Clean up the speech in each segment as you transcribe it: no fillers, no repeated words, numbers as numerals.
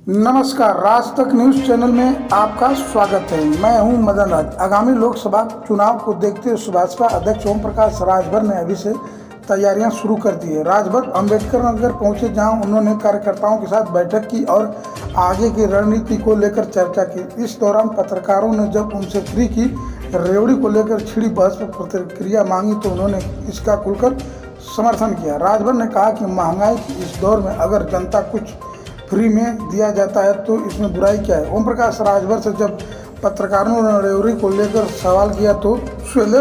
नमस्कार, राज तक news channel में आपका स्वागत है। मैं हूं मदन राज। आगामी लोकसभा चुनाव को देखते हुए भाजपा अध्यक्ष ओम प्रकाश राजभर ने अभी से तैयारियां शुरू कर दी है। राजभर अम्बेडकर नगर पहुंचे, जहां उन्होंने कार्यकर्ताओं के साथ बैठक की और आगे की रणनीति को लेकर चर्चा की। इस दौरान पत्रकारों ने जब उनसे फ्री की रेवड़ी को लेकर छिड़ी बहस पर प्रतिक्रिया मांगी तो उन्होंने इसका खुलकर समर्थन किया। राजभर ने कहा कि महंगाई के इस दौर में अगर जनता कुछ फ्री में दिया जाता है तो इसमें बुराई क्या है। ओम प्रकाश राजभर से जब पत्रकारों ने रेवड़ी को लेकर सवाल किया तो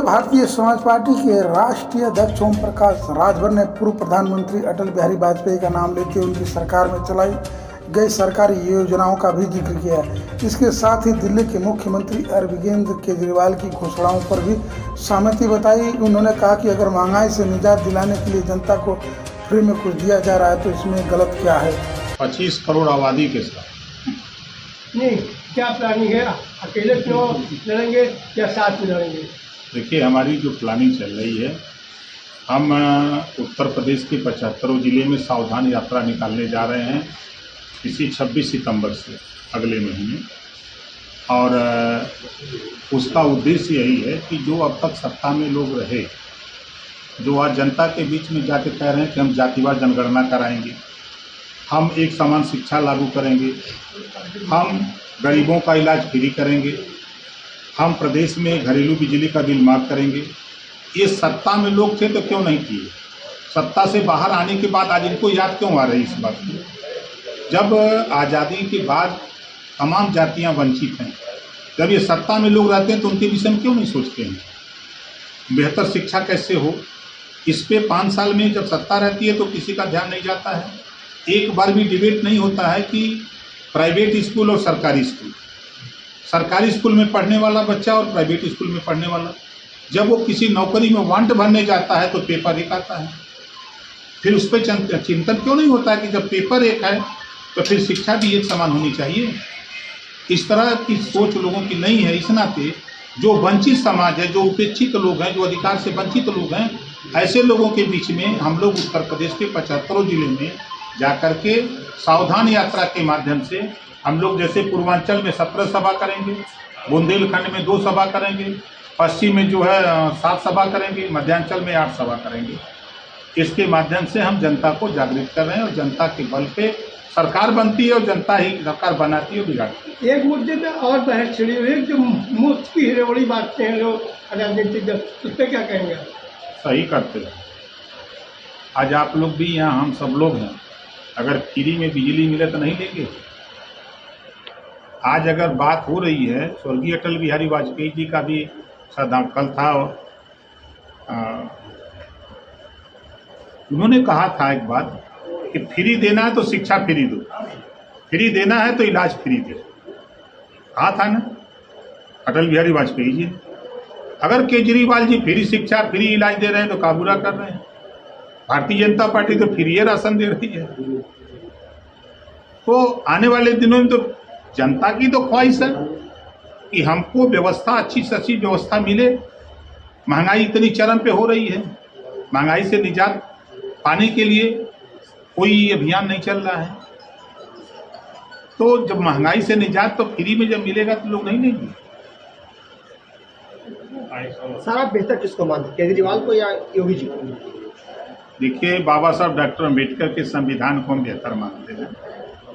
भारतीय समाज पार्टी के राष्ट्रीय अध्यक्ष ओम प्रकाश राजभर ने पूर्व प्रधानमंत्री अटल बिहारी वाजपेयी का नाम लेते हुए उनकी सरकार में चलाई गई सरकारी योजनाओं का भी जिक्र किया। इसके साथ ही दिल्ली के मुख्यमंत्री अरविंद केजरीवाल की घोषणाओं पर भी सहमति बताई। उन्होंने कहा कि अगर महंगाई से निजात दिलाने के लिए जनता को फ्री में कुछ दिया जा रहा है तो इसमें गलत क्या है। 25 करोड़ आबादी के साथ नहीं, क्या प्लानिंग है? अकेले चुनाव लड़ेंगे या साथ में लड़ेंगे? देखिए, हमारी जो प्लानिंग चल रही है, हम उत्तर प्रदेश के 75 जिले में सावधान यात्रा निकालने जा रहे हैं इसी 26 सितंबर से अगले महीने। और उसका उद्देश्य यही है कि जो अब तक सत्ता में लोग रहे, जो आज जनता के बीच में जाके कह रहे हैं कि हम जातिवार जनगणना कराएंगे, हम एक समान शिक्षा लागू करेंगे, हम गरीबों का इलाज फ्री करेंगे, हम प्रदेश में घरेलू बिजली का बिल माफ़ करेंगे। ये सत्ता में लोग थे तो क्यों नहीं किए? सत्ता से बाहर आने के बाद आज इनको याद क्यों आ रही इस बात की? जब आज़ादी के बाद तमाम जातियां वंचित हैं, जब ये सत्ता में लोग रहते हैं तो उनके विषय में क्यों नहीं सोचते हैं? बेहतर शिक्षा कैसे हो, इस पे 5 साल में जब सत्ता रहती है तो किसी का ध्यान नहीं जाता है। एक बार भी डिबेट नहीं होता है कि प्राइवेट स्कूल और सरकारी स्कूल में पढ़ने वाला बच्चा और प्राइवेट स्कूल में पढ़ने वाला, जब वो किसी नौकरी में वांट भरने जाता है तो पेपर एक आता है। फिर उस पर चिंतन क्यों नहीं होता है कि जब पेपर एक है तो फिर शिक्षा भी एक समान होनी चाहिए? इस तरह की सोच लोगों की नहीं है। इस नाते जो वंचित समाज है, जो उपेक्षित लोग हैं, जो अधिकार से वंचित लोग हैं, ऐसे लोगों के बीच में हम लोग उत्तर प्रदेश के 75 जिले में जाकर के सावधान यात्रा के माध्यम से हम लोग, जैसे पूर्वांचल में 17 सभा करेंगे, बुंदेलखंड में 2 सभा करेंगे, पश्चिम में जो है 7 सभा करेंगे, मध्यांचल में 8 सभा करेंगे। इसके माध्यम से हम जनता को जागृत कर रहे हैं और जनता के बल पे सरकार बनती है और जनता ही सरकार बनाती है और बिगाड़ती है। एक मुद्दे पे और बहस छिड़ी हुई है, जो मुफ्त की रेवड़ी बांटते हैं लोग राजनीतिक दल, उस पर क्या कहेंगे? सही करते हैं। आज आप लोग भी यहाँ, हम सब लोग हैं, अगर फ्री में बिजली मिले तो नहीं लेंगे? आज अगर बात हो रही है, स्वर्गीय अटल बिहारी वाजपेयी जी का भी कल था, उन्होंने कहा था एक बात कि फ्री देना है तो शिक्षा फ्री दो, फ्री देना है तो इलाज फ्री दो। कहा था ना अटल बिहारी वाजपेयी जी। अगर केजरीवाल जी फ्री शिक्षा फ्री इलाज दे रहे हैं तो का बुरा कर रहे हैं? भारतीय जनता पार्टी तो फ्री राशन दे रही है। तो आने वाले दिनों में तो जनता की तो ख्वाहिश है कि हमको व्यवस्था, अच्छी से अच्छी व्यवस्था मिले। महंगाई इतनी चरम पे हो रही है, महंगाई से निजात पाने के लिए कोई अभियान नहीं चल रहा है। तो जब महंगाई से निजात तो फ्री में जब मिलेगा तो लोग नहीं लेंगे। सारा बेहतर किसको मानते, केजरीवाल को या योगी जी को? देखिए, बाबा साहब डॉक्टर अम्बेडकर के संविधान को हम बेहतर मानते हैं।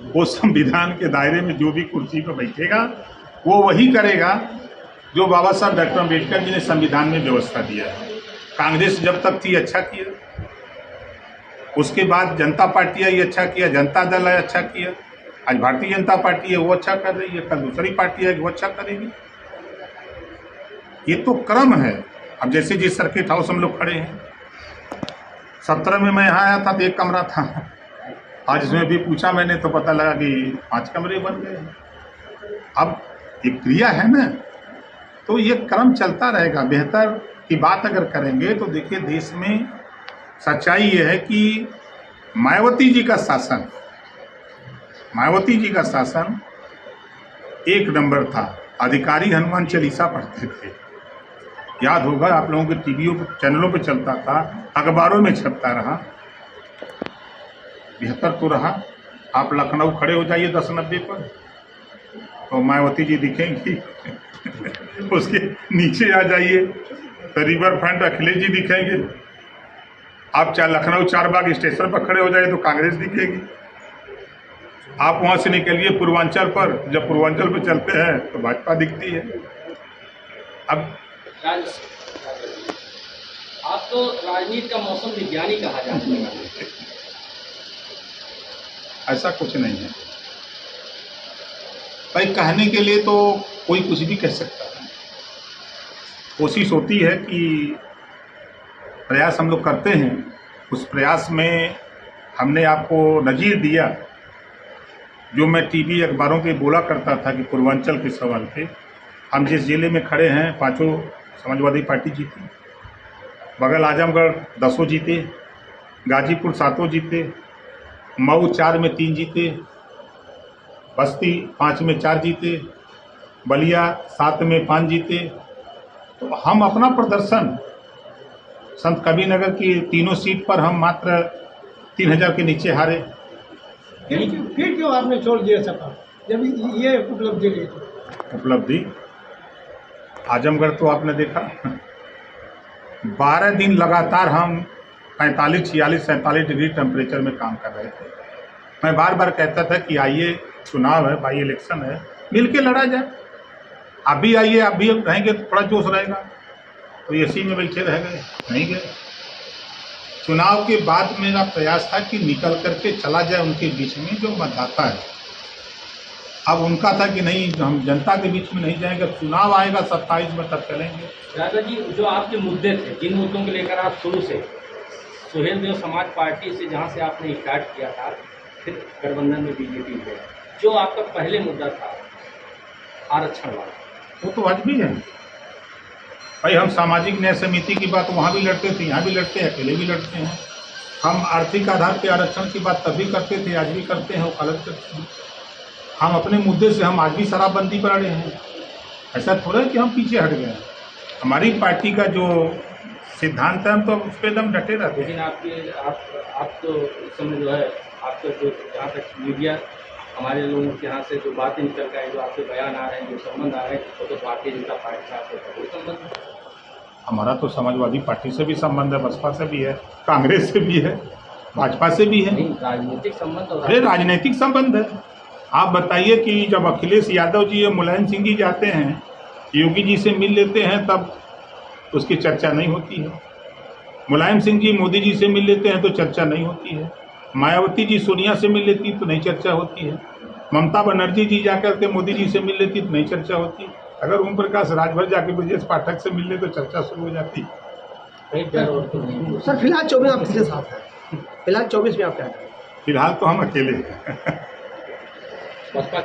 वो संविधान के दायरे में जो भी कुर्सी पर बैठेगा वो वही करेगा जो बाबा साहब डॉक्टर अम्बेडकर जी ने संविधान में व्यवस्था दिया है। कांग्रेस जब तक थी अच्छा किया, उसके बाद जनता पार्टी आई अच्छा किया, जनता दल है अच्छा किया, आज भारतीय जनता पार्टी है वो अच्छा कर रही है, कल दूसरी पार्टी है वो अच्छा करेगी। ये तो क्रम है। अब जैसे जिस सर्किट हाउस हम लोग खड़े हैं, 17 में मैं यहाँ आया था तो 1 कमरा था, आज इसमें भी पूछा मैंने तो पता लगा कि 5 कमरे बन गए। अब एक क्रिया है ना, तो ये क्रम चलता रहेगा। बेहतर की बात अगर करेंगे तो देखिए, देश में सच्चाई ये है कि मायावती जी का शासन 1 नंबर था। अधिकारी हनुमान चालीसा पढ़ते थे, याद होगा आप लोगों के टीवीओं चैनलों पे चलता था, अखबारों में छपता रहा। बेहतर तो रहा। आप लखनऊ खड़े हो जाइए 10-90 पर तो मायावती जी दिखेंगी उसके नीचे आ जाइए तो रिवर फ्रंट अखिलेश जी दिखेंगे। आप चाहे लखनऊ चारबाग स्टेशन पर खड़े हो जाइए तो कांग्रेस दिखेगी। आप वहाँ से निकलिए पूर्वांचल पर, जब पूर्वांचल पर चलते हैं तो भाजपा दिखती है। अब आप तो राजनीति का मौसम विज्ञानी कहा जाता है। ऐसा कुछ नहीं है भाई, कहने के लिए तो कोई कुछ भी कह सकता है। कोशिश होती है कि प्रयास हम लोग करते हैं, उस प्रयास में हमने आपको नज़ीर दिया। जो मैं टीवी अखबारों पे बोला करता था कि पूर्वांचल के सवाल पे, हम जिस जिले में खड़े हैं 5 समाजवादी पार्टी जीती, बगल आजमगढ़ 10 जीते, गाजीपुर 7 जीते, मऊ 4 में 3 जीते, बस्ती 5 में 4 जीते, बलिया 7 में 5 जीते। तो हम अपना प्रदर्शन संत कबीरनगर की तीनों सीट पर हम मात्र 3000 के नीचे हारे। फिर क्यों आपने छोड़ दिया सपा जब ये उपलब्धि ली? उपलब्धि आजमगढ़ तो आपने देखा 12 दिन लगातार हम 45, 46, 47 डिग्री टेम्परेचर में काम कर रहे थे। मैं बार बार कहता था कि आइए, चुनाव है, बाई इलेक्शन है, मिल के लड़ा जाए। आप भी आइए, आप भी रहेंगे तो थोड़ा जोश रहेगा। तो इसी में बैठे रह गए, नहीं गए। चुनाव के बाद मेरा प्रयास था कि निकल करके चला जाए उनके बीच में जो मतदाता है। अब उनका था कि नहीं, हम जनता के बीच में नहीं जाएंगे, चुनाव आएगा 27 में तब चलेंगे। राजा जी, जो आपके मुद्दे थे, जिन मुद्दों को लेकर आप शुरू से सुहेल देव समाज पार्टी से जहां से आपने स्टार्ट किया था, फिर गठबंधन में बीजेपी में, जो आपका पहले मुद्दा था आरक्षण वाला, वो तो आज भी है भाई। हम सामाजिक न्याय समिति की बात वहाँ भी लड़ते थे, यहाँ भी लड़ते हैं, अकेले भी लड़ते हैं। हम आर्थिक आधार पे आरक्षण की बात तभी करते थे, आज भी करते हैं, वकालत करते हैं। हम अपने मुद्दे से हम आज भी शराबबंदी पर अड़े हैं। ऐसा थोड़ा है कि हम पीछे हट गए हैं। हमारी पार्टी का जो सिद्धांत है हम तो उस पर एकदम डटे रहते हैं। लेकिन आप तो इस समय जो है आपका जो जहाँ तक मीडिया हमारे लोगों के यहाँ से जो बातें निकल कर जो आपके बयान आ रहे हैं, जो संबंध आ रहे हैं, वो तो भारतीय जनता पार्टी से आपके कोई संबंध नहीं। हमारा तो समाजवादी पार्टी से भी संबंध है, बसपा से भी है, कांग्रेस से भी है, भाजपा से भी है। राजनीतिक संबंध और अरे राजनीतिक संबंध है। आप बताइए कि जब अखिलेश यादव जी या मुलायम सिंह जी जाते हैं, योगी जी से मिल लेते हैं, तब उसकी चर्चा नहीं होती है। मुलायम सिंह जी मोदी जी से मिल लेते हैं तो चर्चा नहीं होती है। मायावती जी सोनिया से मिल लेती तो नहीं चर्चा होती है। ममता बनर्जी जी जाकर के मोदी जी से मिल लेती तो नहीं चर्चा होती। अगर ओम प्रकाश राजभर जाके ब्रजेश पाठक से मिल ले तो चर्चा शुरू हो जाती। सर फिलहाल 24 आप किसके साथ हैं? फिलहाल 24 में आप क्या करें? फिलहाल तो हम अकेले हैं। बसपा